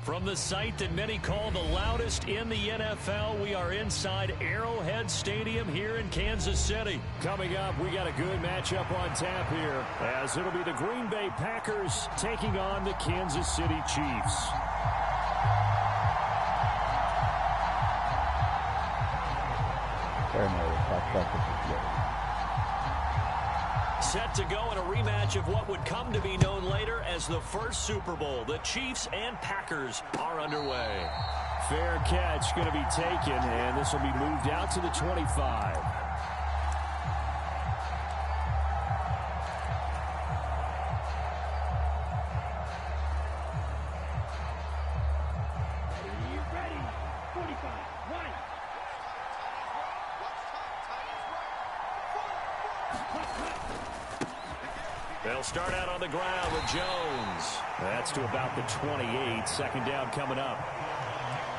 From the site that many call the loudest in the NFL, we are inside Arrowhead Stadium here in Kansas City. Coming up, we got a good matchup on tap here, as it'll be the Green Bay Packers taking on the Kansas City Chiefs. Set to go in a rematch of what would come to be known later as the first Super Bowl. The Chiefs and Packers are underway. Fair catch going to be taken, and this will be moved out to the 25. They'll start out on the ground with Jones. That's to about the 28. Second down coming up.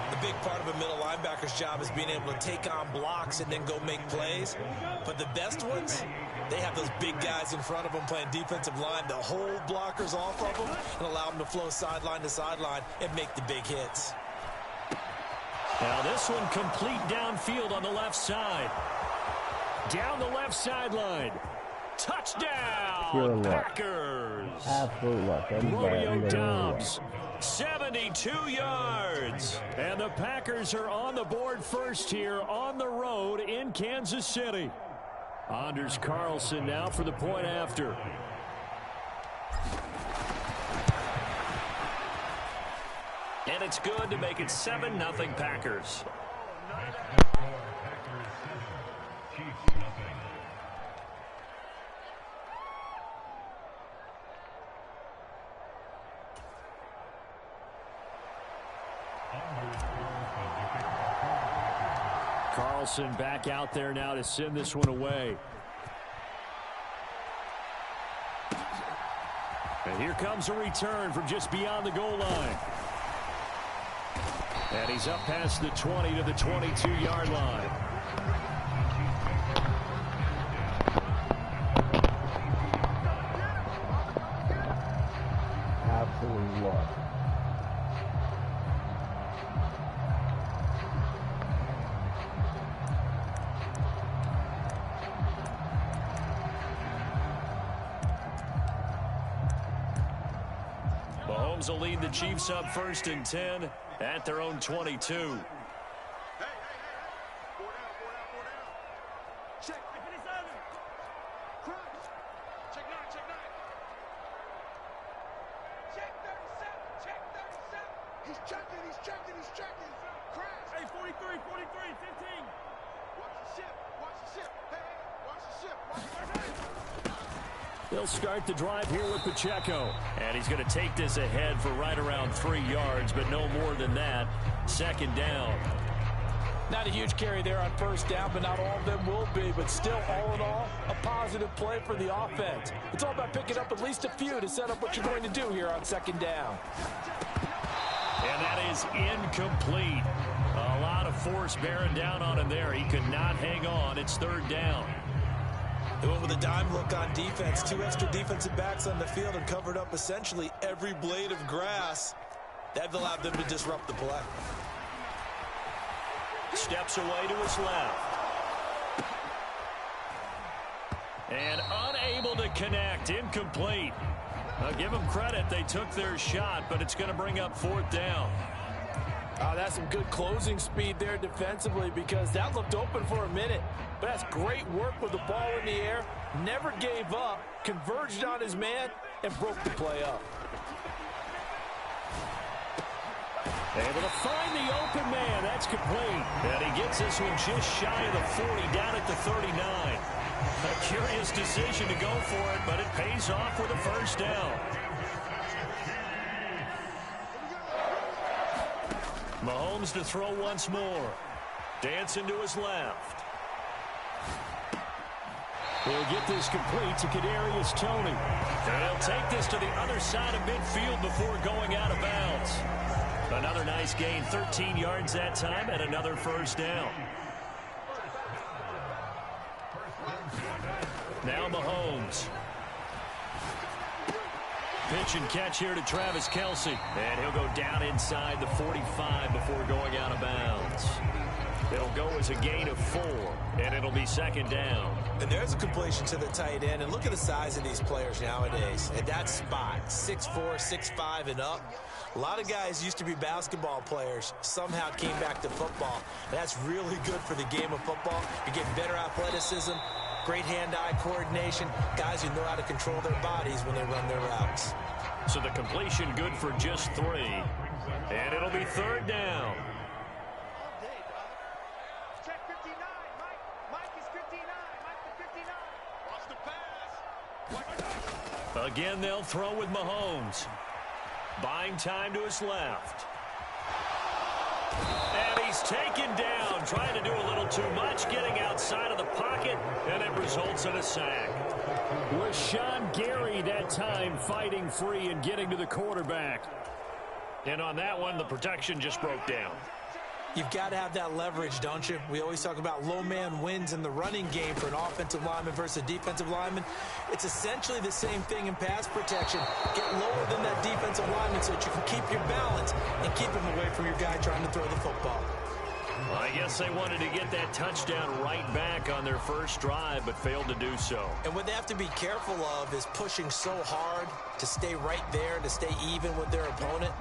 The big part of a middle linebacker's job is being able to take on blocks and then go make plays. But the best ones, they have those big guys in front of them playing defensive line to hold blockers off of them and allow them to flow sideline to sideline and make the big hits. Now this one complete downfield on the left side. Down the left sideline. Touchdown, Packers. Absolute luck. Romeo Dobbs, 72 yards. And the Packers are on the board first here on the road in Kansas City. Anders Carlson now for the point after. And it's good to make it 7-0 Packers. Carlson back out there now to send this one away. And here comes a return from just beyond the goal line. And he's up past the 20 to the 22-yard line. Absolute luck. Mahomes will lead the Chiefs up 1st and 10 at their own 22. They'll start the drive here with Pacheco. And he's going to take this ahead for right around 3 yards, but no more than that. Second down. Not a huge carry there on first down, but not all of them will be. But still, all in all, a positive play for the offense. It's all about picking up at least a few to set up what you're going to do here on second down. And that is incomplete. A lot of force bearing down on him there. He could not hang on. It's third down. They went with a dime look on defense. 2 extra defensive backs on the field and covered up essentially every blade of grass. That allowed them to disrupt the play. Steps away to his left. And unable to connect. Incomplete. I'll give them credit. They took their shot, but it's going to bring up 4th down. That's some good closing speed there defensively, because that looked open for a minute. But that's great work with the ball in the air. Never gave up, converged on his man, and broke the play up. Able to find the open man. That's complete. And he gets this one just shy of the 40, down at the 39. A curious decision to go for it, but it pays off with a first down. Mahomes to throw once more. Dancing to his left. He'll get this complete to Kadarius Toney. And he'll take this to the other side of midfield before going out of bounds. Another nice gain, 13 yards that time, and another first down. Now Mahomes. Pitch and catch here to Travis Kelce. And he'll go down inside the 45 before going out of bounds. It'll go as a gain of 4, and it'll be second down. And there's a completion to the tight end. And look at the size of these players nowadays. At that spot, 6'4", 6'5", and up. A lot of guys used to be basketball players, somehow came back to football. That's really good for the game of football. You're getting better athleticism, great hand-eye coordination, guys who know how to control their bodies when they run their routes. So the completion good for just 3. And it'll be third down. Check 59. Mike is 59. Mike is 59. Watch the pass. Again, they'll throw with Mahomes. Buying time to his left. And he's taken down, trying to do a little too much, getting outside of the pocket, and it results in a sack. Rashawn Gary that time fighting free and getting to the quarterback. And on that one, the protection just broke down. You've got to have that leverage, don't you? We always talk about low man wins in the running game for an offensive lineman versus a defensive lineman. It's essentially the same thing in pass protection. Get lower than that defensive lineman so that you can keep your balance and keep him away from your guy trying to throw the football. Well, I guess they wanted to get that touchdown right back on their first drive, but failed to do so. And what they have to be careful of is pushing so hard to stay right there, to stay even with their opponent,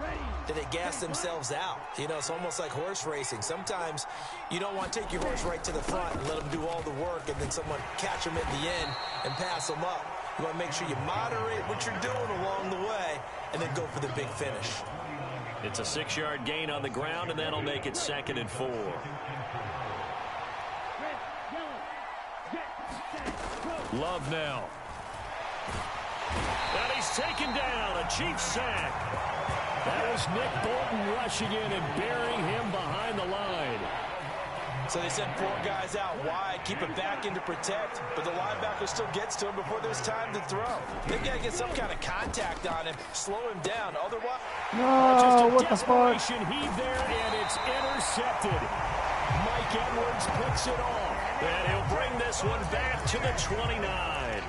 that they gas themselves out. You know, it's almost like horse racing. Sometimes you don't want to take your horse right to the front and let them do all the work, and then someone catch them at the end and pass them up. You want to make sure you moderate what you're doing along the way and then go for the big finish. It's a 6-yard gain on the ground, and that'll make it 2nd and 4. Love now. And he's taken down. A Chiefs sack. That is Nick Bolton rushing in and burying him behind the line. So they sent 4 guys out wide, keep it back in to protect, but the linebacker still gets to him before there's time to throw. They got to get some kind of contact on him, slow him down. Otherwise, No, what the fuck? Desperation heave there, and it's intercepted. Mike Edwards picks it off, and he'll bring this one back to the 29.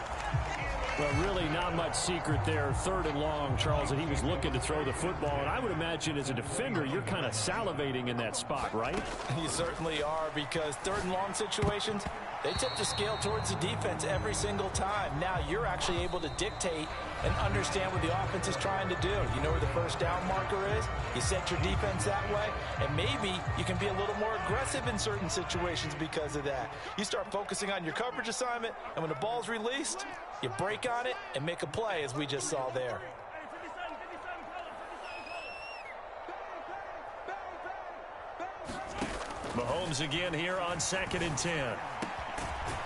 Well, really not much secret there. 3rd and long, Charles, and he was looking to throw the football. And I would imagine as a defender, you're kind of salivating in that spot, right? you certainly are, because 3rd and long situations, they tip the scale towards the defense every single time. Now you're actually able to dictate and understand what the offense is trying to do. You know where the first down marker is. You set your defense that way, and maybe you can be a little more aggressive in certain situations because of that. You start focusing on your coverage assignment, and when the ball's released, you break on it and make a play, as we just saw there. Mahomes again here on 2nd and 10.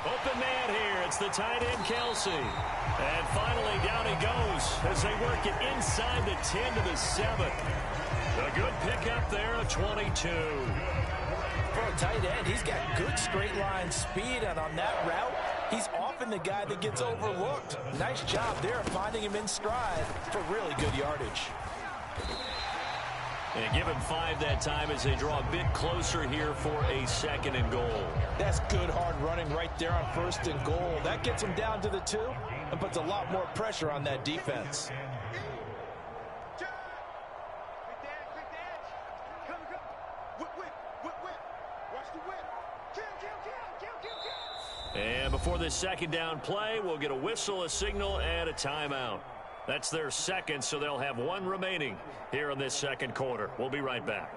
Open man here. It's the tight end, Kelce. And finally, down he goes as they work it inside the 10 to the 7. A good pickup there, a 22. For a tight end, he's got good straight line speed, and on that route, he's often the guy that gets overlooked. Nice job there of finding him in stride for really good yardage. And give him 5 that time as they draw a bit closer here for a 2nd and goal. That's good hard running right there on 1st and goal. That gets him down to the 2 and puts a lot more pressure on that defense. And before this 2nd down play, we'll get a whistle, a signal, and a timeout. That's their 2nd, so they'll have 1 remaining here in this 2nd quarter. We'll be right back.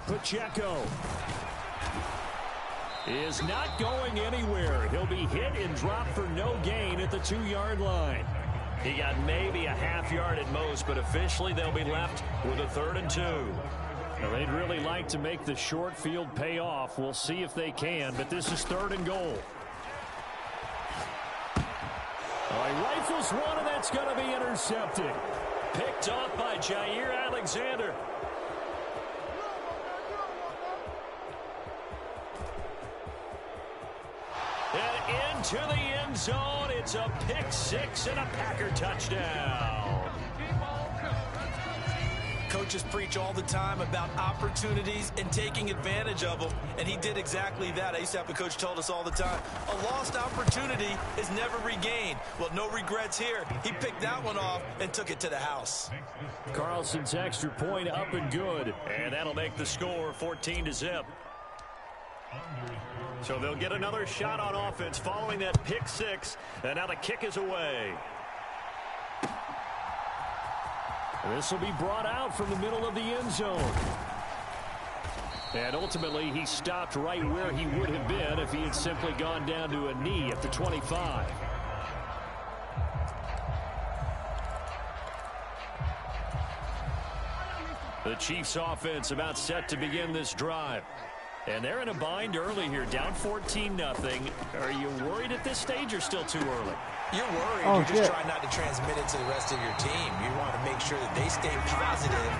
Pacheco is not going anywhere. He'll be hit and dropped for no gain at the 2-yard line. He got maybe a half yard at most, but officially they'll be left with a 3rd and 2. Now, they'd really like to make the short field pay off. We'll see if they can, but this is 3rd and goal. He rifles one, and that's going to be intercepted. Picked off by Jair Alexander. And into the end zone, it's a pick 6 and a Packer touchdown. Coaches preach all the time about opportunities and taking advantage of them, and he did exactly that. I used to have a coach told us all the time, a lost opportunity is never regained. Well, no regrets here. He picked that one off and took it to the house. Carlson's extra point up and good, and that'll make the score 14-0. So they'll get another shot on offense following that pick six, and now the kick is away. This will be brought out from the middle of the end zone. And ultimately, he stopped right where he would have been if he had simply gone down to a knee at the 25. The Chiefs offense about set to begin this drive. And they're in a bind early here, down 14-0. Are you worried at this stage or still too early? You're worried. You're just trying not to transmit it to the rest of your team. You want to make sure that they stay positive.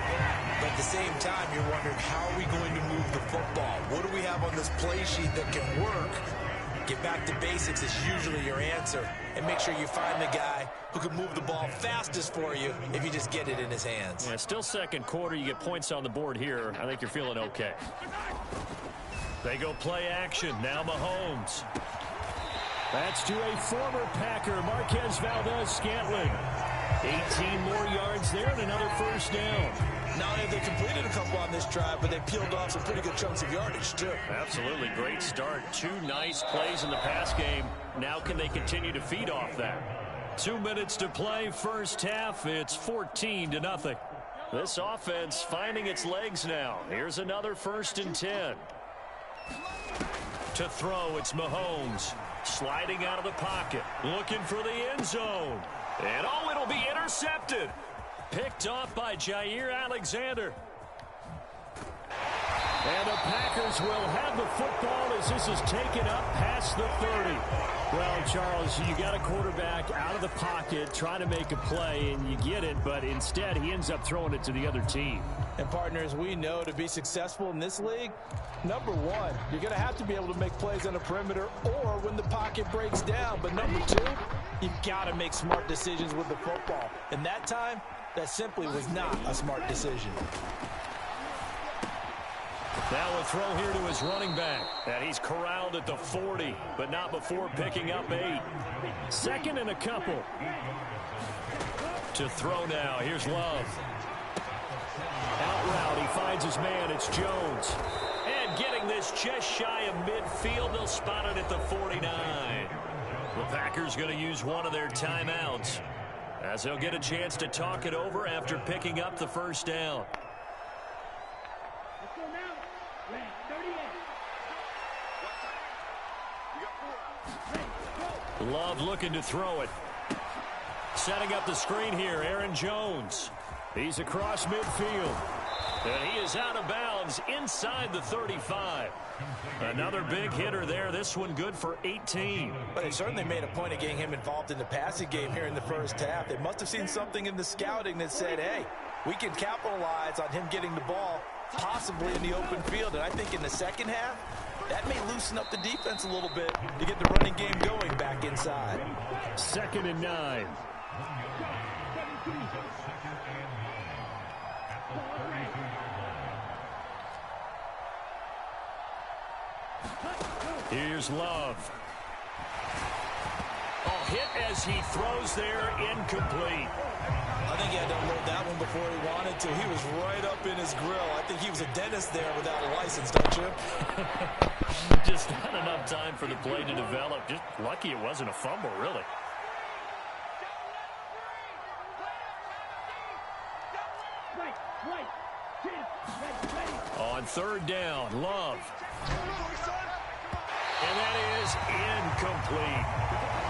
But at the same time, you're wondering, how are we going to move the football? What do we have on this play sheet that can work? Get back to basics is usually your answer. And make sure you find the guy who can move the ball fastest for you if you just get it in his hands. Yeah, still second quarter. You get points on the board here. I think you're feeling okay. They go play action. Now Mahomes. That's to a former Packer, Marquez Valdez-Scantling. 18 more yards there and another first down. Not only have they completed a couple on this drive, but they peeled off some pretty good chunks of yardage, too. Absolutely. Great start. Two nice plays in the pass game. Now can they continue to feed off that? 2 minutes to play, first half. It's 14-0. This offense finding its legs now. Here's another 1st and 10. To throw, it's Mahomes. Sliding out of the pocket. Looking for the end zone. And oh, it'll be intercepted. Picked off by Jair Alexander. And the Packers will have the football as this is taken up past the 30. Well, Charles, you got a quarterback out of the pocket trying to make a play, and you get it, but instead he ends up throwing it to the other team. And partners, we know to be successful in this league, number one, you're going to have to be able to make plays on the perimeter or when the pocket breaks down. But number two, you've got to make smart decisions with the football. And that time, that simply was not a smart decision. Now a throw here to his running back. And he's corralled at the 40, but not before picking up 8. Second and a couple. To throw now. Here's Love. Out route, he finds his man. It's Jones. And getting this just shy of midfield. They'll spot it at the 49. The Packers going to use one of their timeouts, as they'll get a chance to talk it over after picking up the first down. Love looking to throw it. Setting up the screen here, Aaron Jones. He's across midfield. And he is out of bounds inside the 35. Another big hitter there. This one good for 18. But they certainly made a point of getting him involved in the passing game here in the first half. They must have seen something in the scouting that said, hey, we can capitalize on him getting the ball possibly in the open field. And I think in the second half, that may loosen up the defense a little bit to get the running game going back inside. 2nd and 9. Here's Love. Oh, hit as he throws there, incomplete. I think he had to unload that one before he wanted to. He was right up in his grill. I think he was a dentist there without a license, don't you? Just not enough time for the play to develop. Just lucky it wasn't a fumble, really. On 3rd down, Love. And that is incomplete.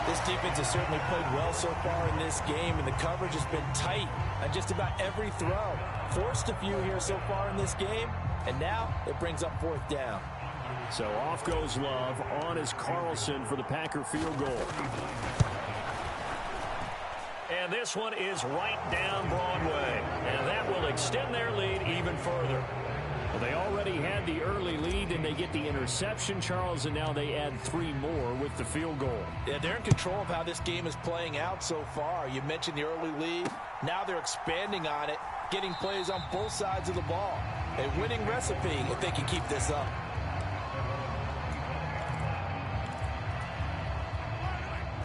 This defense has certainly played well so far in this game, and the coverage has been tight on just about every throw. Forced a few here so far in this game, and now it brings up 4th down. So off goes Love. On is Carlson for the Packer field goal. And this one is right down Broadway. And that will extend their lead even further. Well, they already had the early lead, and they get the interception, Charles, and now they add 3 more with the field goal. Yeah, they're in control of how this game is playing out so far. You mentioned the early lead. Now they're expanding on it, getting plays on both sides of the ball. A winning recipe if they can keep this up.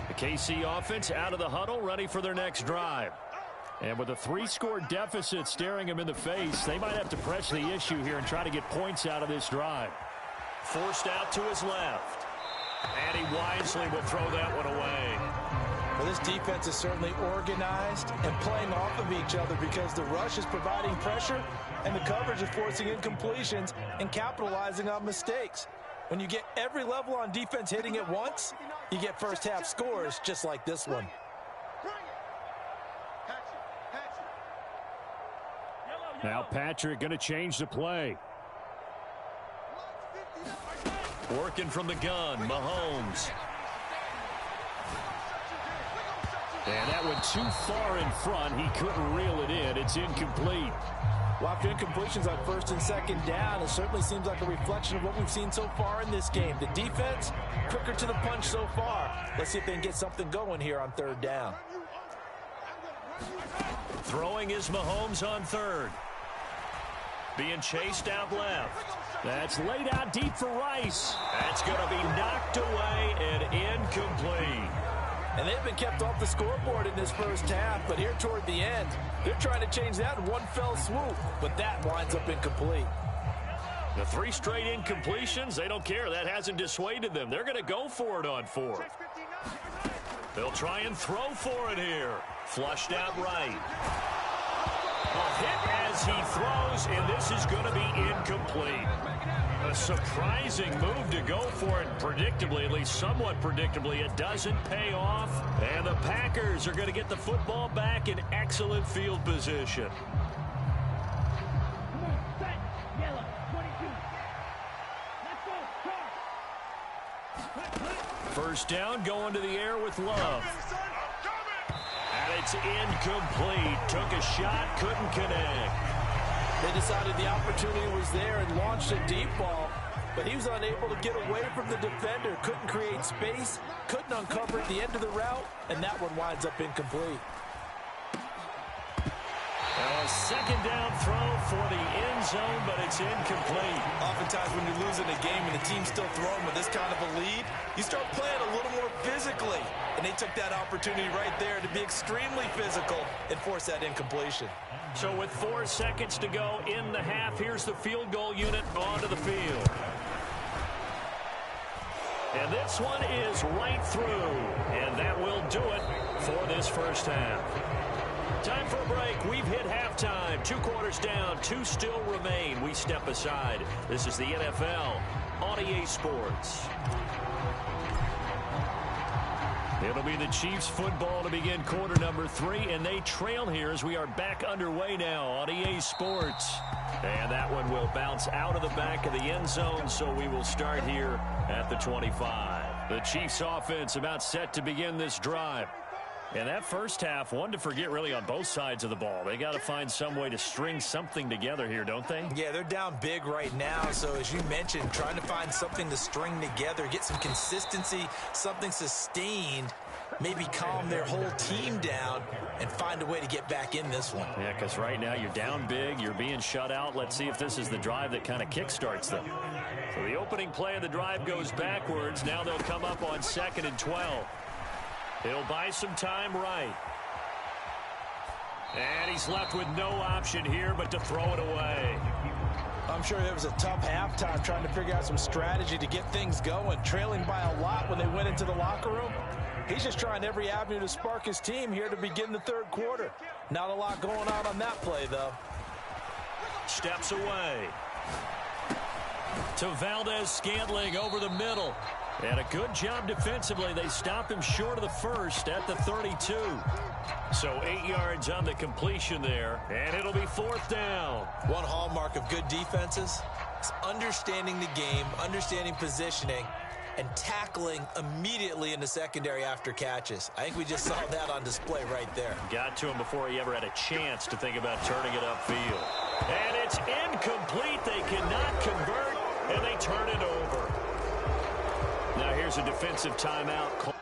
The KC offense out of the huddle, ready for their next drive. And with a 3-score deficit staring them in the face, they might have to press the issue here and try to get points out of this drive. Forced out to his left. And he wisely will throw that one away. Well, this defense is certainly organized and playing off of each other because the rush is providing pressure and the coverage is forcing incompletions and capitalizing on mistakes. When you get every level on defense hitting at once, you get first-half scores just like this one. Now Patrick going to change the play. Working from the gun, Mahomes. And that went too far in front. He couldn't reel it in. It's incomplete. Well, after incompletions on 1st and 2nd down, it certainly seems like a reflection of what we've seen so far in this game. The defense, quicker to the punch so far. Let's see if they can get something going here on 3rd down. Throwing is Mahomes on 3rd. Being chased out left. That's laid out deep for Rice. That's going to be knocked away and incomplete. And they've been kept off the scoreboard in this first half, but here toward the end, they're trying to change that in one fell swoop, but that winds up incomplete. The 3 straight incompletions, they don't care. That hasn't dissuaded them. They're going to go for it on 4th. They'll try and throw for it here. Flushed out right. A hit as he throws, and this is going to be incomplete. A surprising move to go for it. Predictably, at least somewhat predictably, it doesn't pay off. And the Packers are going to get the football back in excellent field position. First down, going to the air with Love. And it's incomplete. Took a shot, couldn't connect. They decided the opportunity was there and launched a deep ball, but he was unable to get away from the defender. Couldn't create space, couldn't uncover at the end of the route, and that one winds up incomplete. A 2nd down throw for the end zone, but it's incomplete. Oftentimes when you're losing a game and the team's still throwing with this kind of a lead, you start playing a little more physically. And they took that opportunity right there to be extremely physical and force that incompletion. So with 4 seconds to go in the half, here's the field goal unit onto the field. And this one is right through. And that will do it for this first half. Time for a break. We've hit halftime. 2 quarters down. 2 still remain. We step aside. This is the NFL on EA Sports. It'll be the Chiefs football to begin quarter number 3, and they trail here as we are back underway now on EA Sports. And that one will bounce out of the back of the end zone, so we will start here at the 25. The Chiefs offense about set to begin this drive. And that first half, one to forget really on both sides of the ball. They got to find some way to string something together here, don't they? Yeah, they're down big right now. So as you mentioned, trying to find something to string together, get some consistency, something sustained, maybe calm their whole team down and find a way to get back in this one. Yeah, because right now you're down big, you're being shut out. Let's see if this is the drive that kind of kickstarts them. So the opening play of the drive goes backwards. Now they'll come up on 2nd and 12. He'll buy some time right. And he's left with no option here but to throw it away. I'm sure it was a tough halftime trying to figure out some strategy to get things going, trailing by a lot when they went into the locker room. He's just trying every avenue to spark his team here to begin the 3rd quarter. Not a lot going on that play, though. Steps away. To Valdez-Scantling over the middle. And a good job defensively. They stop him short of the first at the 32. So 8 yards on the completion there. And it'll be 4th down. One hallmark of good defenses is understanding the game, understanding positioning, and tackling immediately in the secondary after catches. I think we just saw that on display right there. Got to him before he ever had a chance to think about turning it upfield. And it's incomplete. They cannot convert, and they turn it over. Now here's a defensive timeout.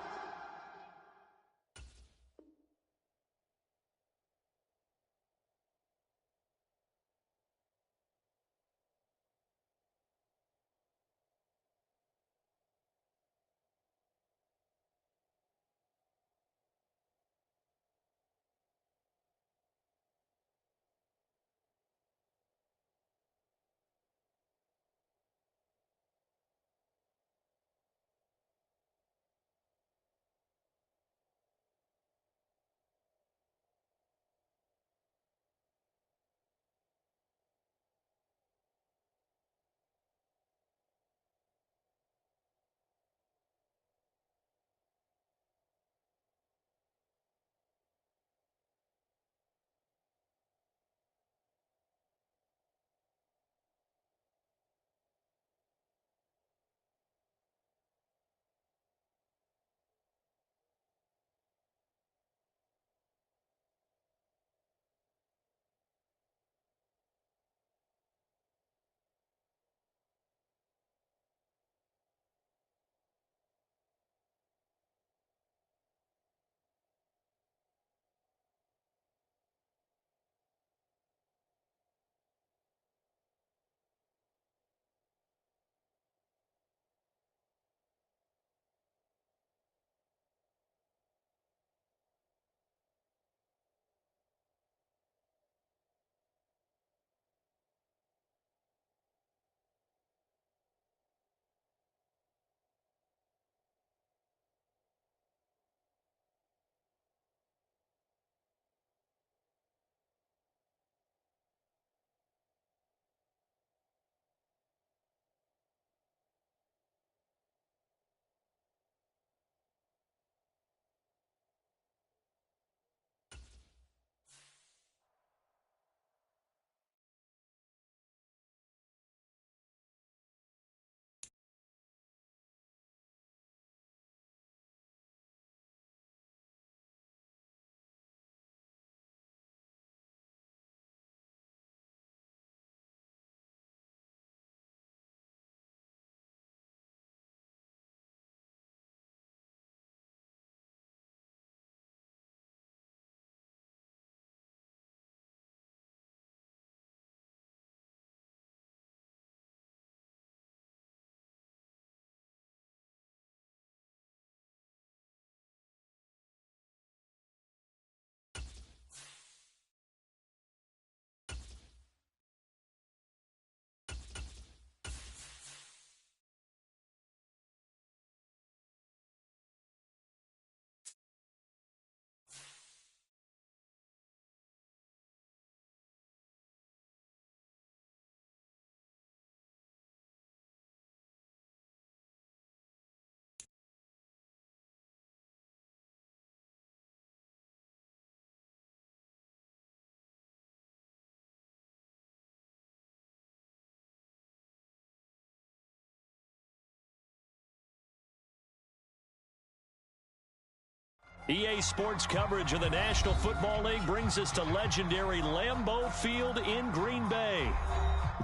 EA Sports coverage of the National Football League brings us to legendary Lambeau Field in Green Bay.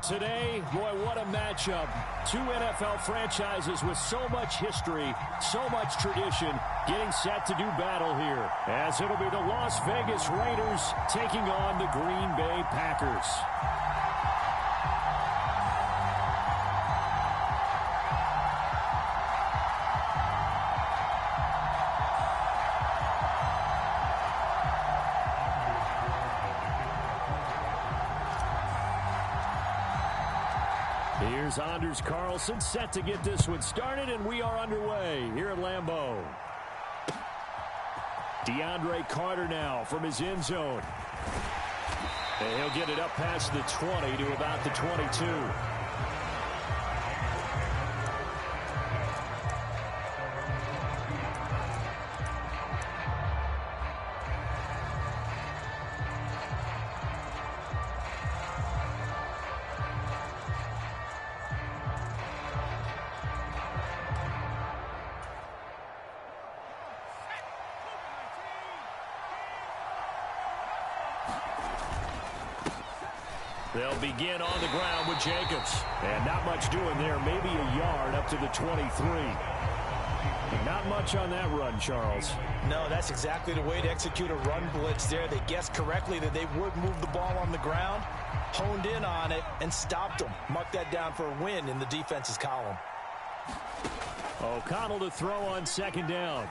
Today, boy, what a matchup. Two NFL franchises with so much history, so much tradition, getting set to do battle here. As it'll be the Las Vegas Raiders taking on the Green Bay Packers. Here's Anders Carlson set to get this one started, and we are underway here at Lambeau. DeAndre Carter now from his end zone. And he'll get it up past the 20 to about the 22. They'll begin on the ground with Jacobs. And not much doing there. Maybe a yard up to the 23. But not much on that run, Charles. No, that's exactly the way to execute a run blitz there. They guessed correctly that they would move the ball on the ground, honed in on it, and stopped them. Mark that down for a win in the defense's column. O'Connell to throw on second down.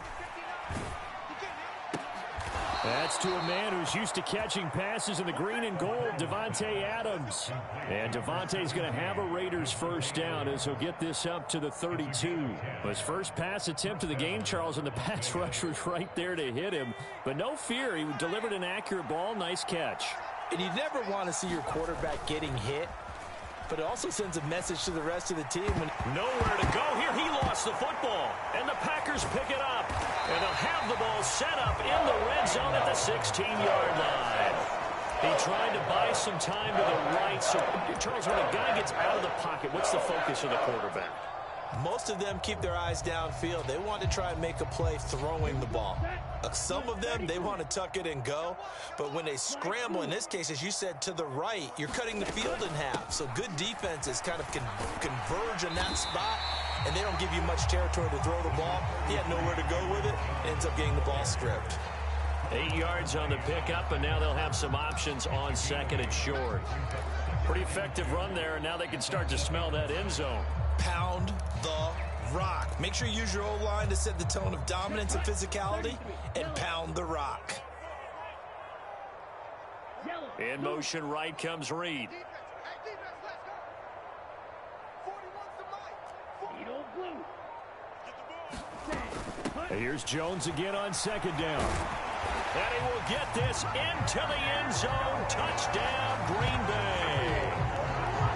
That's to a man who's used to catching passes in the green and gold, Davante Adams. And Davante's going to have a Raiders first down as he'll get this up to the 32. His first pass attempt of the game, Charles, and the pass rush was right there to hit him. But no fear, he delivered an accurate ball. Nice catch. And you never want to see your quarterback getting hit, but it also sends a message to the rest of the team. Nowhere to go here. He lost the football, and the Packers pick it up. And they'll have the ball set up in the red zone at the 16-yard line. He tried to buy some time to the right. So, Charles, when a guy gets out of the pocket, what's the focus of the quarterback? Most of them keep their eyes downfield. They want to try and make a play throwing the ball. Some of them, they want to tuck it and go. But when they scramble, in this case, as you said, to the right, you're cutting the field in half. So good defenses kind of converge in that spot, and they don't give you much territory to throw the ball. He had nowhere to go with it. Ends up getting the ball stripped. 8 yards on the pickup, and now they'll have some options on second and short. Pretty effective run there, and now they can start to smell that end zone. Pound the rock. Make sure you use your O-line to set the tone of dominance and physicality, and pound the rock. In motion right comes Reed. Here's Jones again on second down. And he will get this into the end zone. Touchdown, Green Bay.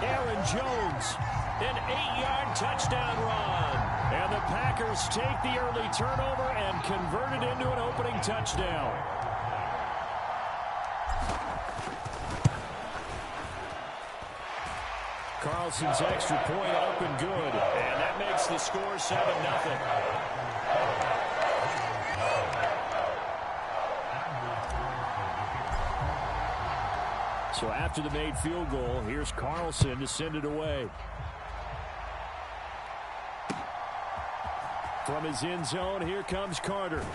Aaron Jones, an 8-yard touchdown run. And the Packers take the early turnover and convert it into an opening touchdown. Carlson's extra point up and good. And that makes the score 7-0. So after the made field goal, here's Carlson to send it away. From his end zone, here comes Carter.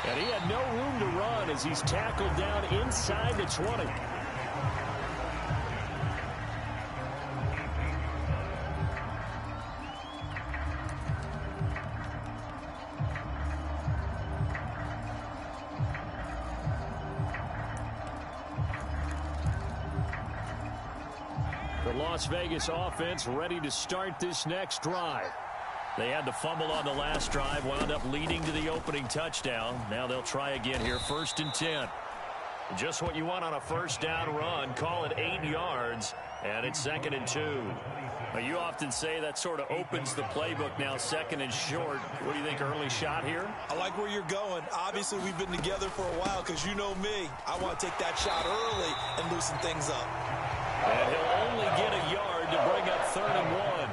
And he had no room to run as he's tackled down inside the 20. The Las Vegas offense ready to start this next drive. They had the fumble on the last drive, wound up leading to the opening touchdown. Now they'll try again here, 1st and 10. Just what you want on a first down run. Call it 8 yards, and it's 2nd and 2. Now, you often say that sort of opens the playbook now, 2nd and short. What do you think, early shot here? I like where you're going. Obviously, we've been together for a while because you know me. I want to take that shot early and loosen things up. And he'll only get a yard to bring up 3rd and 1.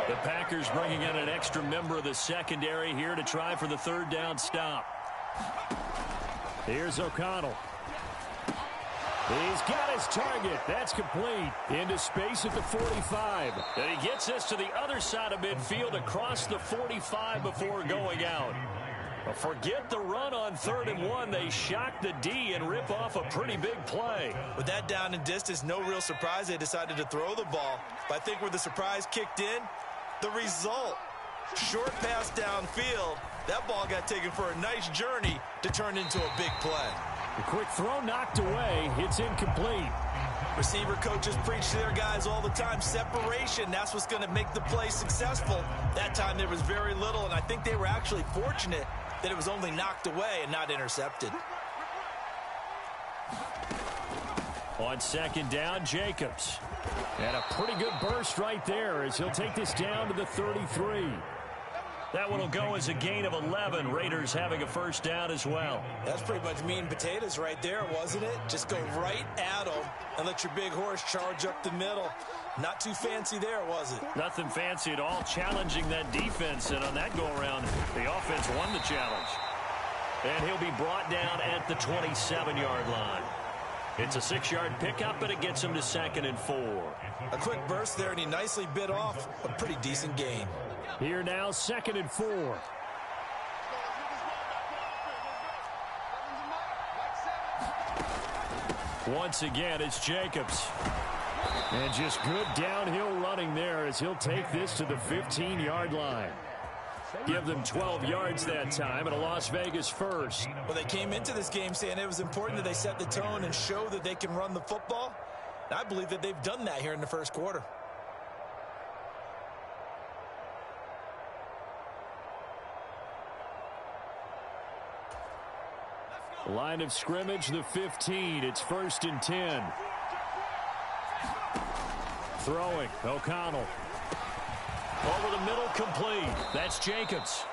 The Packers bringing in an extra member of the secondary here to try for the 3rd down stop. Here's O'Connell. He's got his target. That's complete. Into space at the 45. And he gets this to the other side of midfield across the 45 before going out. But forget the run on 3rd and 1. They shock the D and rip off a pretty big play. With that down and distance, no real surprise they decided to throw the ball. But I think where the surprise kicked in, the result, short pass downfield. That ball got taken for a nice journey to turn into a big play. The quick throw knocked away. It's incomplete. Receiver coaches preach to their guys all the time. Separation, that's what's going to make the play successful. That time there was very little, and I think they were actually fortunate that it was only knocked away and not intercepted. On 2nd down, Jacobs. And a pretty good burst right there as he'll take this down to the 33. That one will go as a gain of 11. Raiders having a first down as well. That's pretty much meat and potatoes right there, wasn't it? Just go right at them and let your big horse charge up the middle. Not too fancy there, was it? Nothing fancy at all. Challenging that defense, and on that go-around, the offense won the challenge. And he'll be brought down at the 27-yard line. It's a 6-yard pickup, but it gets him to 2nd and 4. A quick burst there, and he nicely bit off a pretty decent gain. Here now, 2nd and 4. Once again, it's Jacobs. And just good downhill running there as he'll take this to the 15-yard line. Give them 12 yards that time, and a Las Vegas first. Well, they came into this game saying it was important that they set the tone and show that they can run the football. And I believe that they've done that here in the first quarter. Line of scrimmage, the 15. It's 1st and 10. Throwing, O'Connell. Over the middle, complete. That's Jacobs.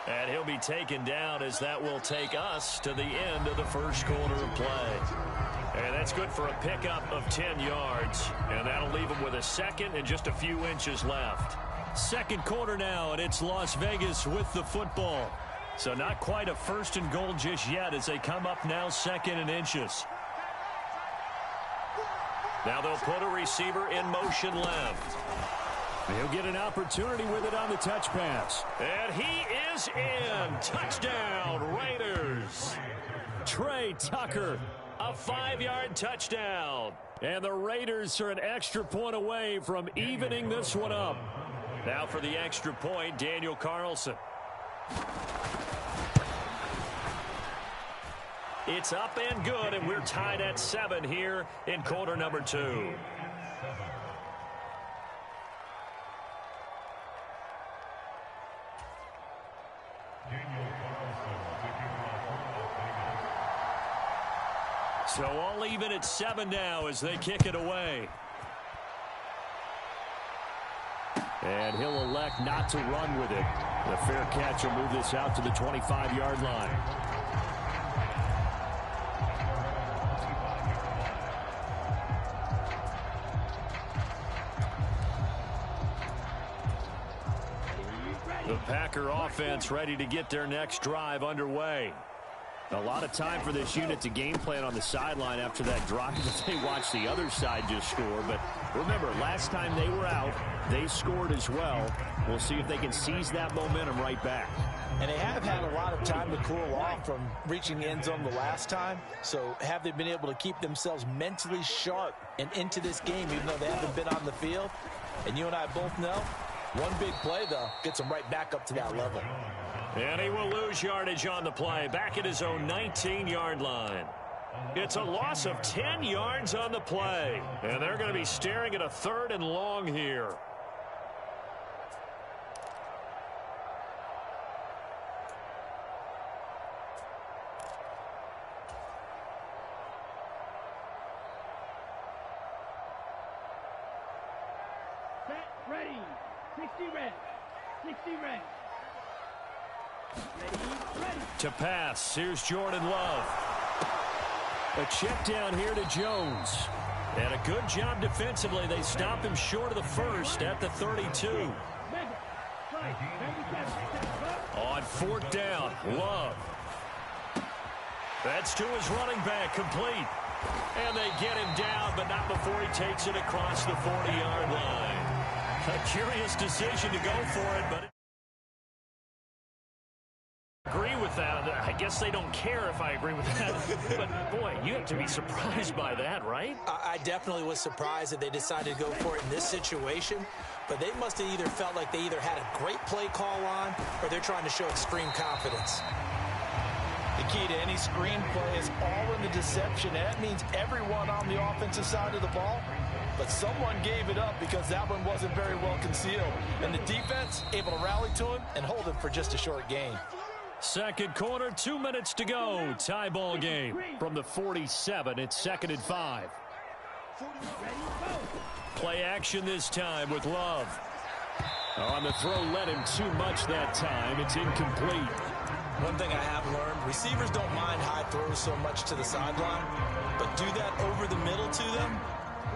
And he'll be taken down as that will take us to the end of the first quarter of play. And that's good for a pickup of 10 yards. And that'll leave him with a 2nd and just a few inches left. Second quarter now, and it's Las Vegas with the football. So not quite a 1st and goal just yet as they come up now 2nd and inches. Now they'll put a receiver in motion left. He'll get an opportunity with it on the touch pass. And he is in. Touchdown, Raiders. Trey Tucker, a 5-yard touchdown. And the Raiders are an extra point away from evening this one up. Now for the extra point, Daniel Carlson. It's up and good, and we're tied at 7 here in quarter number 2. So all even at 7 now as they kick it away. And he'll elect not to run with it. The fair catch will move this out to the 25-yard line. The Packer offense ready to get their next drive underway. A lot of time for this unit to game plan on the sideline after that drive that they watched the other side just score. But remember, last time they were out, they scored as well. We'll see if they can seize that momentum right back. And they have had a lot of time to cool off from reaching the end zone the last time. So have they been able to keep themselves mentally sharp and into this game, even though they haven't been on the field? And you and I both know, one big play, though, gets them right back up to that level. And he will lose yardage on the play, back at his own 19-yard line. It's a loss of 10 yards on the play. And they're going to be staring at a 3rd and long here. Set, ready. 60 red. 60 red. Ready. To pass, here's Jordan Love. A check down here to Jones. And a good job defensively. They stop him short of the 1st at the 32. On 4th down, Love. That's to his running back, complete. And they get him down, but not before he takes it across the 40-yard line. A curious decision to go for it, but agree with that. I guess they don't care if I agree with that. But, boy, you have to be surprised by that, right? I definitely was surprised that they decided to go for it in this situation. But they must have either felt like they either had a great play call on or they're trying to show extreme confidence. The key to any screen play is all in the deception. And that means everyone on the offensive side of the ball. But someone gave it up because that one wasn't very well concealed. And the defense able to rally to him and hold him for just a short gain. Second quarter, 2 minutes to go. Tie ball game from the 47. It's 2nd and 5. Play action this time with Love. On the throw, led him too much that time. It's incomplete. One thing I have learned, receivers don't mind high throws so much to the sideline, but do that over the middle to them,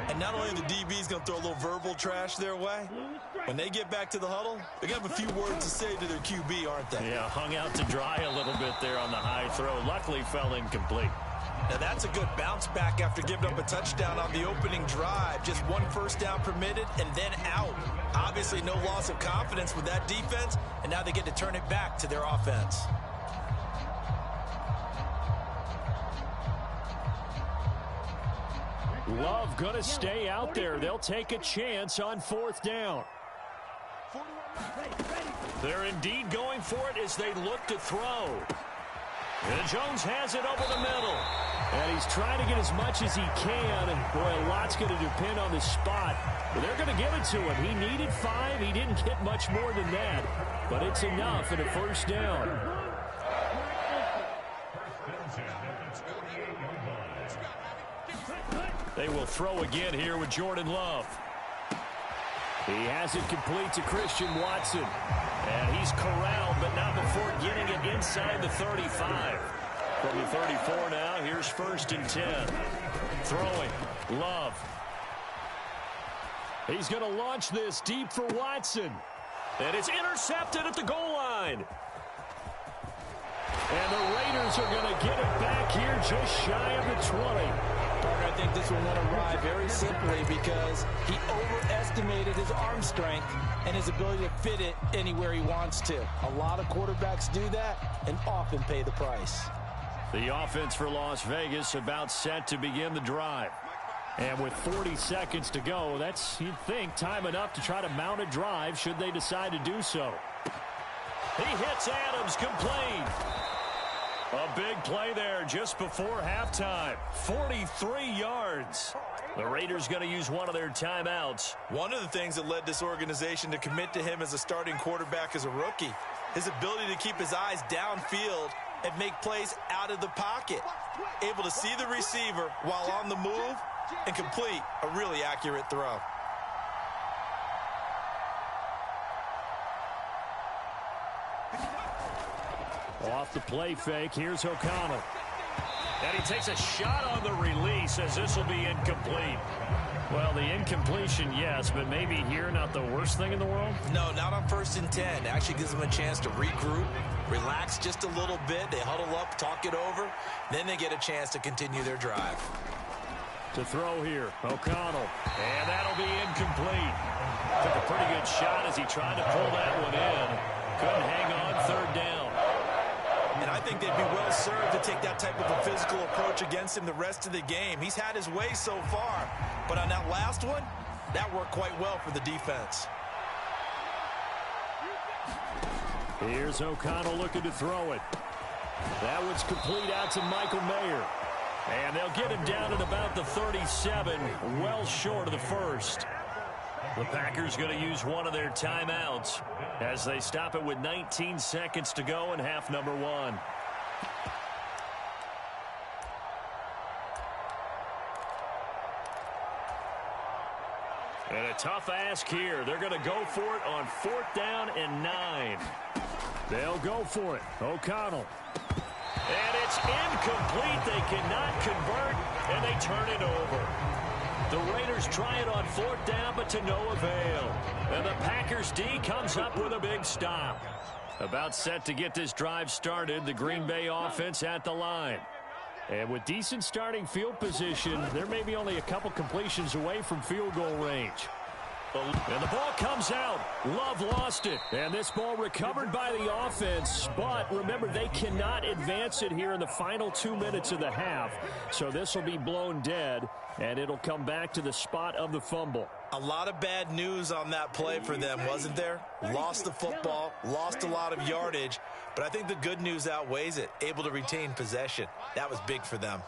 And not only the DB's going to throw a little verbal trash their way, when they get back to the huddle, they're going to have a few words to say to their QB, aren't they? Yeah, hung out to dry a little bit there on the high throw. Luckily fell incomplete. Now that's a good bounce back after giving up a touchdown on the opening drive. Just one first down permitted and then out. Obviously no loss of confidence with that defense, and now they get to turn it back to their offense. Love going to stay out there. They'll take a chance on 4th down. They're indeed going for it as they look to throw. And Jones has it over the middle. And he's trying to get as much as he can. And boy, a lot's going to depend on the spot. But they're going to give it to him. He needed 5. He didn't get much more than that. But it's enough at a first down. They will throw again here with Jordan Love. He has it complete to Christian Watson. And he's corralled, but not before getting it inside the 35. From the 34 now, here's 1st and 10. Throwing, Love. He's going to launch this deep for Watson. And it's intercepted at the goal line. And the Raiders are going to get it back here just shy of the 20. I think this one went awry very simply because he overestimated his arm strength and his ability to fit it anywhere he wants to. A lot of quarterbacks do that and often pay the price. The offense for Las Vegas about set to begin the drive. And with 40 seconds to go, that's, you'd think, time enough to try to mount a drive should they decide to do so. He hits Adams complete. A big play there just before halftime. 43 yards. The Raiders going to use one of their timeouts. One of the things that led this organization to commit to him as a starting quarterback as a rookie, his ability to keep his eyes downfield and make plays out of the pocket. Able to see the receiver while on the move and complete a really accurate throw. Off the play fake, here's O'Connell. And he takes a shot on the release as this will be incomplete. Well, the incompletion, yes, but maybe here not the worst thing in the world? No, not on 1st and 10. It actually gives them a chance to regroup, relax just a little bit. They huddle up, talk it over. Then they get a chance to continue their drive. To throw here, O'Connell. And that'll be incomplete. Took a pretty good shot as he tried to pull that one in. Couldn't hang on 3rd down. And I think they'd be well served to take that type of a physical approach against him the rest of the game. He's had his way so far. But on that last one, that worked quite well for the defense. Here's O'Connell looking to throw it. That one's complete out to Michael Mayer. And they'll get him down at about the 37, well short of the first. The Packers going to use one of their timeouts as they stop it with 19 seconds to go in half number 1. And a tough ask here. They're going to go for it on 4th down and 9. They'll go for it. O'Connell. And it's incomplete. They cannot convert, and they turn it over. The Raiders try it on 4th down, but to no avail. And the Packers D comes up with a big stop. About set to get this drive started, the Green Bay offense at the line. And with decent starting field position, they're maybe only a couple completions away from field goal range. And the ball comes out. Love lost it. And this ball recovered by the offense. But remember, they cannot advance it here in the final 2 minutes of the half. So this will be blown dead, and it'll come back to the spot of the fumble. A lot of bad news on that play for them, wasn't there? Lost the football, lost a lot of yardage. But I think the good news outweighs it. Able to retain possession. That was big for them.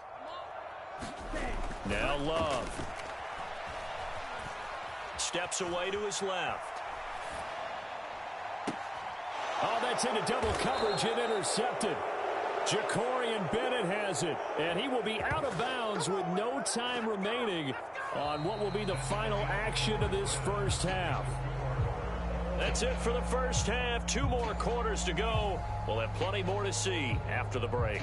Now Love. Steps away to his left. Oh, that's into double coverage and intercepted. Jacorian Bennett has it, and he will be out of bounds with no time remaining on what will be the final action of this first half. That's it for the first half. 2 more quarters to go. We'll have plenty more to see after the break.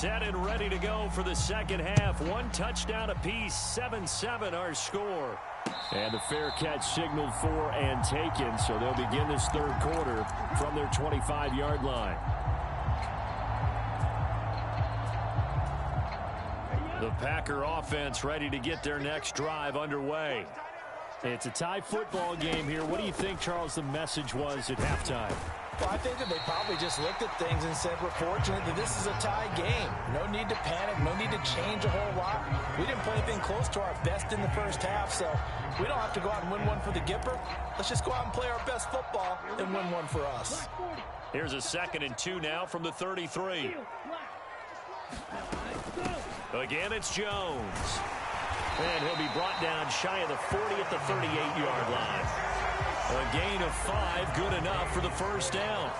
Set and ready to go for the second half. One touchdown apiece, 7-7 our score. And the fair catch signaled for and taken, so they'll begin this third quarter from their 25-yard line. The Packer offense ready to get their next drive underway. It's a tie football game here. What do you think, Charles, the message was at halftime? Well, I think that they probably just looked at things and said, we're fortunate that this is a tie game. No need to panic. No need to change a whole lot. We didn't play anything close to our best in the first half, so we don't have to go out and win one for the Gipper. Let's just go out and play our best football and win one for us. Here's a 2nd and 2 now from the 33. Again, it's Jones. And he'll be brought down shy of the 40 at the 38-yard line. A gain of 5, good enough for the first down.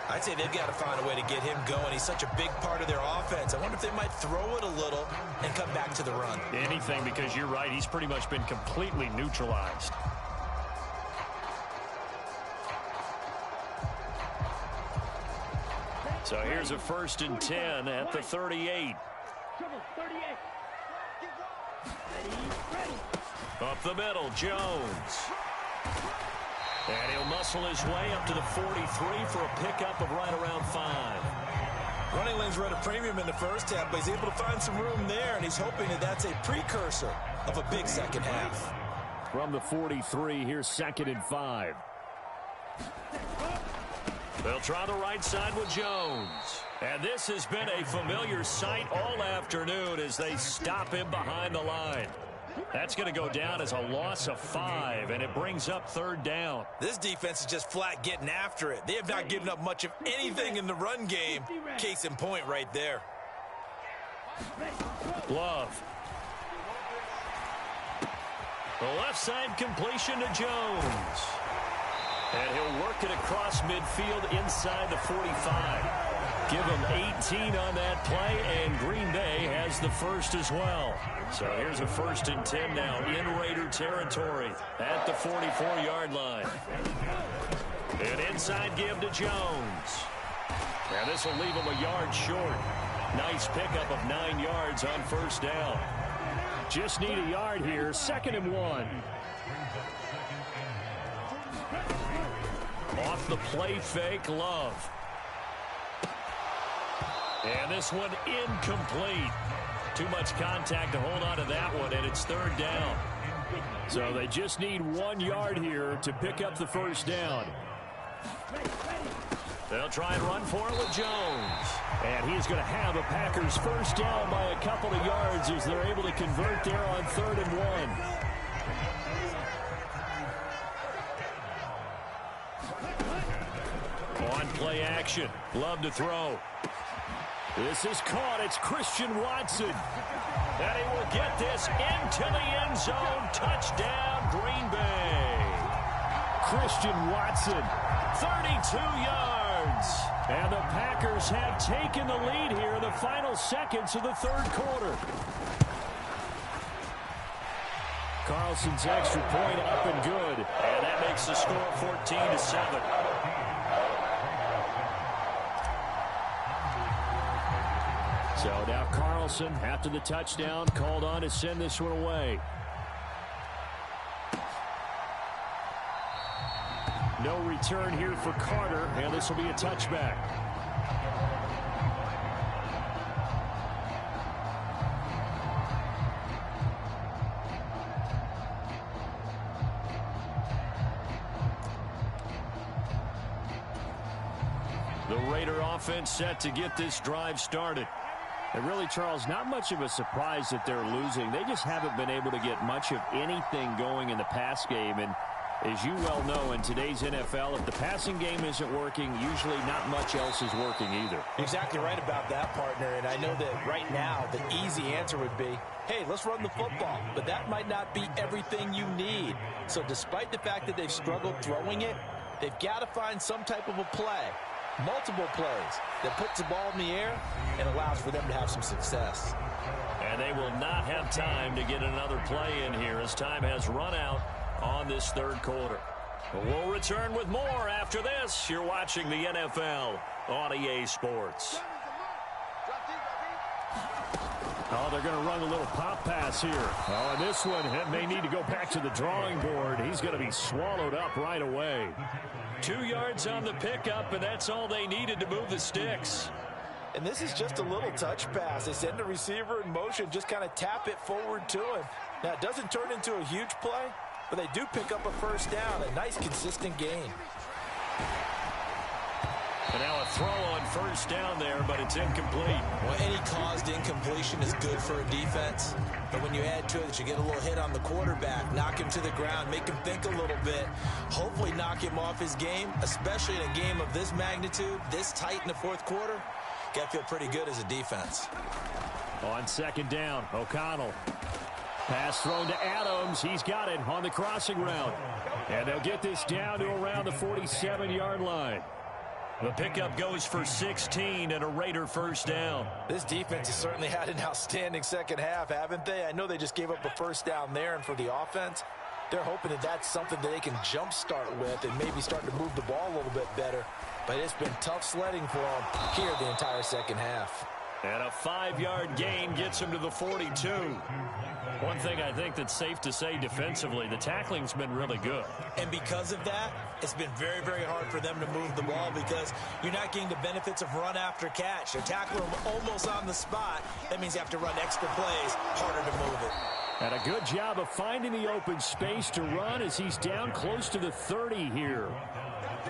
I'd say they've got to find a way to get him going. He's such a big part of their offense. I wonder if they might throw it a little and come back to the run. Anything, because you're right. He's pretty much been completely neutralized. So here's a 1st and 10 at the 38. Up the middle, Jones. And he'll muscle his way up to the 43 for a pickup of right around 5. Running lanes were at a premium in the first half, but he's able to find some room there, and he's hoping that that's a precursor of a big second half. From the 43, here's 2nd and 5. They'll try the right side with Jones. And this has been a familiar sight all afternoon as they stop him behind the line. That's going to go down as a loss of 5, and it brings up 3rd down. This defense is just flat getting after it. They have not given up much of anything in the run game. Case in point right there. Love. The left side completion to Jones. And he'll work it across midfield inside the 45. Give him 18 on that play, and Green Bay has the first as well. So here's a 1st and 10 now in Raider territory at the 44-yard line. An inside give to Jones. And this will leave him a yard short. Nice pickup of 9 yards on 1st down. Just need a yard here, 2nd and 1. Off the play fake, Love. And this one incomplete. Too much contact to hold on to that one, and it's 3rd down. So they just need 1 yard here to pick up the 1st down. They'll try and run for it with Jones. And he's going to have a Packers 1st down by a couple of yards as they're able to convert there on 3rd and 1. On play action. Love to throw. This is caught. It's Christian Watson. And he will get this into the end zone. Touchdown, Green Bay. Christian Watson, 32 yards. And the Packers have taken the lead here in the final seconds of the 3rd quarter. Carlson's extra point up and good. And that makes the score 14-7. So now Carlson, after the touchdown, called on to send this one away. No return here for Carter, and this will be a touchback. The Raider offense set to get this drive started. And really, Charles, not much of a surprise that they're losing. They just haven't been able to get much of anything going in the pass game. And as you well know, in today's NFL, if the passing game isn't working, usually not much else is working either. Exactly right about that, partner. And I know that right now the easy answer would be, hey, let's run the football. But that might not be everything you need. So despite the fact that they've struggled throwing it, they've got to find some type of a play. Multiple plays that puts the ball in the air and allows for them to have some success. And they will not have time to get another play in here as time has run out on this 3rd quarter. But we'll return with more after this. You're watching the NFL on EA Sports. Oh, they're going to run a little pop pass here. Oh, and this one may need to go back to the drawing board. He's going to be swallowed up right away. 2 yards on the pickup, and that's all they needed to move the sticks. And this is just a little touch pass. They send the receiver in motion, just kind of tap it forward to him. Now, it doesn't turn into a huge play, but they do pick up a first down. A nice, consistent gain. And now a throw on first down there, but it's incomplete. Well, any caused incompletion is good for a defense. But when you add to it that you get a little hit on the quarterback, knock him to the ground, make him think a little bit, hopefully knock him off his game, especially in a game of this magnitude, this tight in the fourth quarter, got to feel pretty good as a defense. On second down, O'Connell. Pass thrown to Adams. He's got it on the crossing route. And they'll get this down to around the 47-yard line. The pickup goes for 16 and a Raider first down. This defense has certainly had an outstanding second half, haven't they? I know they just gave up a first down there, and for the offense, they're hoping that that's something that they can jumpstart with and maybe start to move the ball a little bit better. But it's been tough sledding for them here the entire second half. And a 5-yard gain gets him to the 42. One thing I think that's safe to say defensively, the tackling's been really good. And because of that, it's been very, very hard for them to move the ball because you're not getting the benefits of run after catch. They're tackling them almost on the spot. That means you have to run extra plays, harder to move it. And a good job of finding the open space to run as he's down close to the 30 here.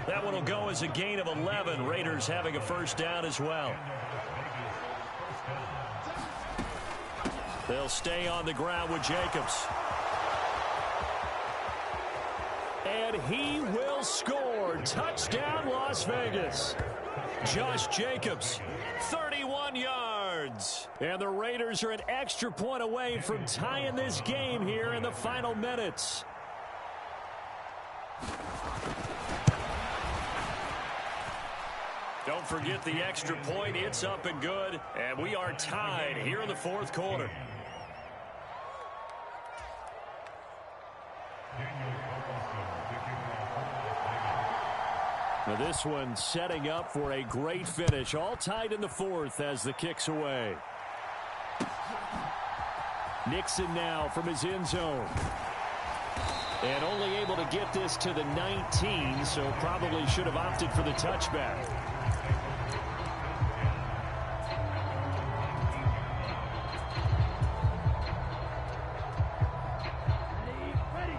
That one will go as a gain of 11. Raiders having a first down as well. They'll stay on the ground with Jacobs. And he will score. Touchdown, Las Vegas. Josh Jacobs, 31 yards. And the Raiders are an extra point away from tying this game here in the final minutes. Don't forget the extra point. It's up and good. And we are tied here in the fourth quarter. Now this one setting up for a great finish. All tied in the fourth as the kick's away. Nixon now from his end zone. And only able to get this to the 19, so probably should have opted for the touchback.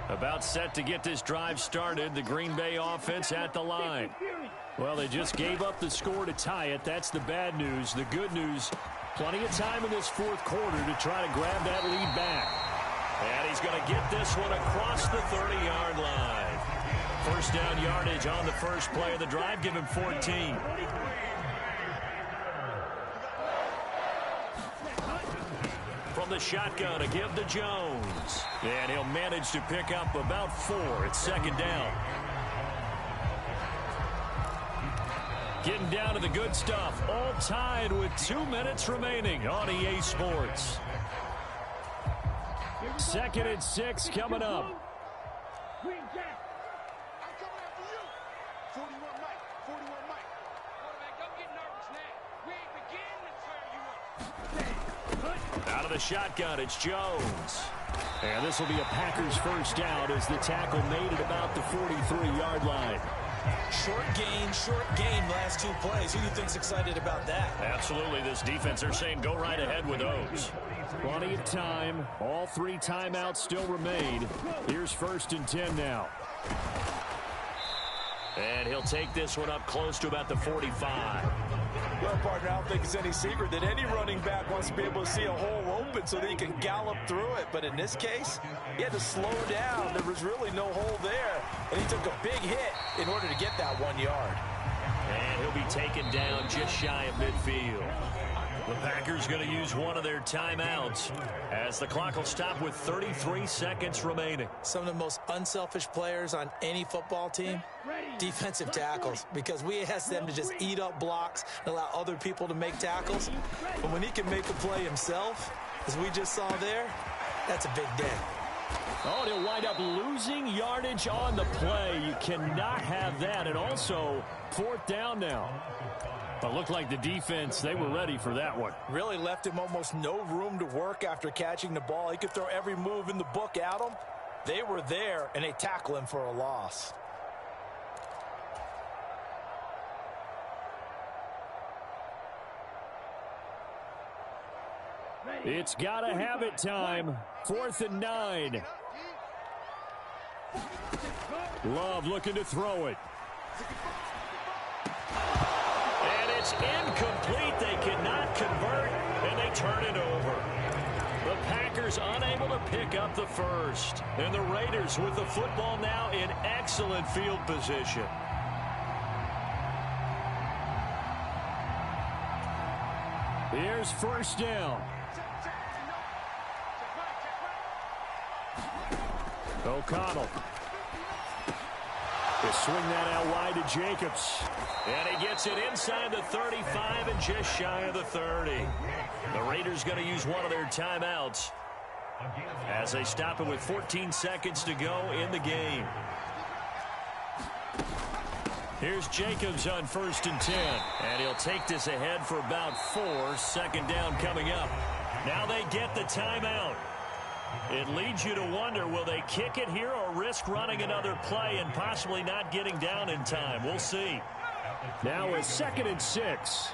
About set to get this drive started. The Green Bay offense at the line. Well, they just gave up the score to tie it. That's the bad news. The good news, plenty of time in this fourth quarter to try to grab that lead back. And he's going to get this one across the 30-yard line. First down yardage on the first play of the drive. Give him 14. From the shotgun to give to Jones. And he'll manage to pick up about 4. It's second down. Getting down to the good stuff. All tied with 2 minutes remaining on EA Sports. 2nd and 6 coming up. Green Jack. I'm coming after you. 41 Mike. 41 Mike. Quarterback, don't get nervous now. We ain't beginning to turn you up. Out of the shotgun, it's Jones. And this will be a Packers first down as the tackle made at about the 43-yard line. Short gain last 2 plays. Who do you think's excited about that? Absolutely. This defense, they're saying go right ahead with those. Plenty of time. All 3 timeouts still remain. Here's 1st and 10 now. And he'll take this one up close to about the 45. Well, partner, I don't think it's any secret that any running back wants to be able to see a hole open so that he can gallop through it. But in this case, he had to slow down. There was really no hole there. And he took a big hit in order to get that 1 yard. And he'll be taken down just shy of midfield. The Packers going to use one of their timeouts as the clock will stop with 33 seconds remaining. Some of the most unselfish players on any football team, defensive tackles, because we ask them to just eat up blocks and allow other people to make tackles. But when he can make a play himself, as we just saw there, that's a big day. Oh, and he'll wind up losing yardage on the play. You cannot have that. And also, 4th down now. But looked like the defense, they were ready for that one. Really left him almost no room to work after catching the ball. He could throw every move in the book at him. They were there, and they tackle him for a loss. It's got to have it time. 4th and 9. Love looking to throw it. And it's incomplete. They cannot convert, and they turn it over. The Packers unable to pick up the first. And the Raiders with the football now in excellent field position. Here's 1st down. O'Connell. They swing that out wide to Jacobs. And he gets it inside the 35 and just shy of the 30. The Raiders going to use one of their timeouts as they stop it with 14 seconds to go in the game. Here's Jacobs on 1st and 10. And he'll take this ahead for about 4. 2nd down coming up. Now they get the timeout. It leads you to wonder, will they kick it here or risk running another play and possibly not getting down in time? We'll see. Now it's 2nd and 6.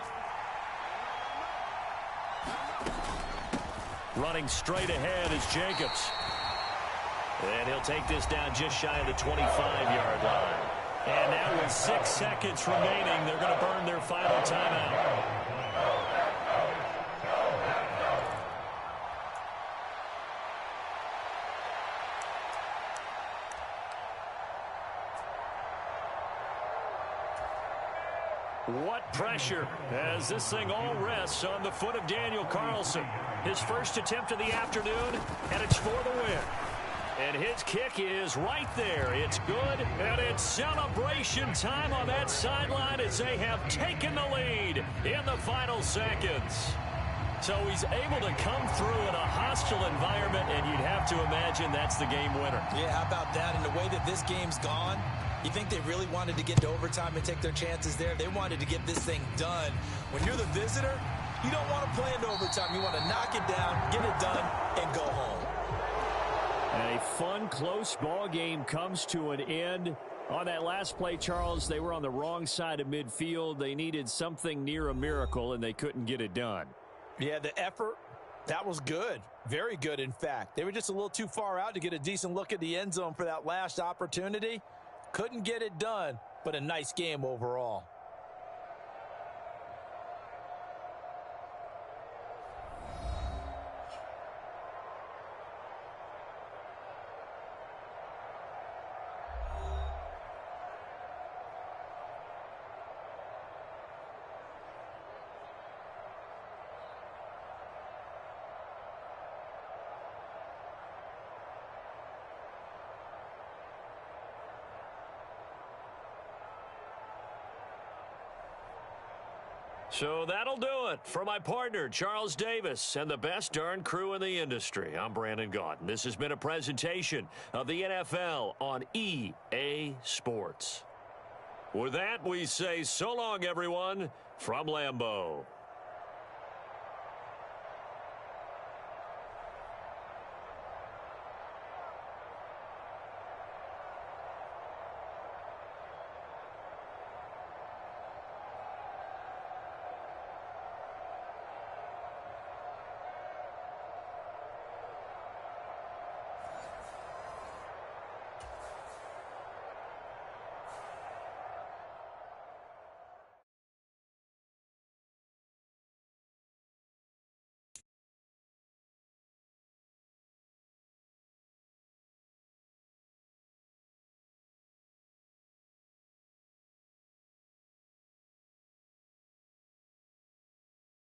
Running straight ahead is Jacobs. And he'll take this down just shy of the 25-yard line. And now with 6 seconds remaining, they're going to burn their final timeout. What pressure as this thing all rests on the foot of Daniel Carlson. His first attempt of the afternoon, and it's for the win. And his kick is right there. It's good, and it's celebration time on that sideline as they have taken the lead in the final seconds. So he's able to come through in a hostile environment, and you'd have to imagine that's the game winner. Yeah, how about that? And the way that this game's gone, you think they really wanted to get to overtime and take their chances there? They wanted to get this thing done. When you're the visitor, you don't want to play into overtime. You want to knock it down, get it done, and go home. A fun, close ball game comes to an end. On that last play, Charles, they were on the wrong side of midfield. They needed something near a miracle, and they couldn't get it done. Yeah, the effort, that was good. Very good, in fact. They were just a little too far out to get a decent look at the end zone for that last opportunity. Couldn't get it done, but a nice game overall. So that'll do it for my partner, Charles Davis, and the best darn crew in the industry. I'm Brandon Gaudin. This has been a presentation of the NFL on EA Sports. With that, we say so long, everyone, from Lambeau.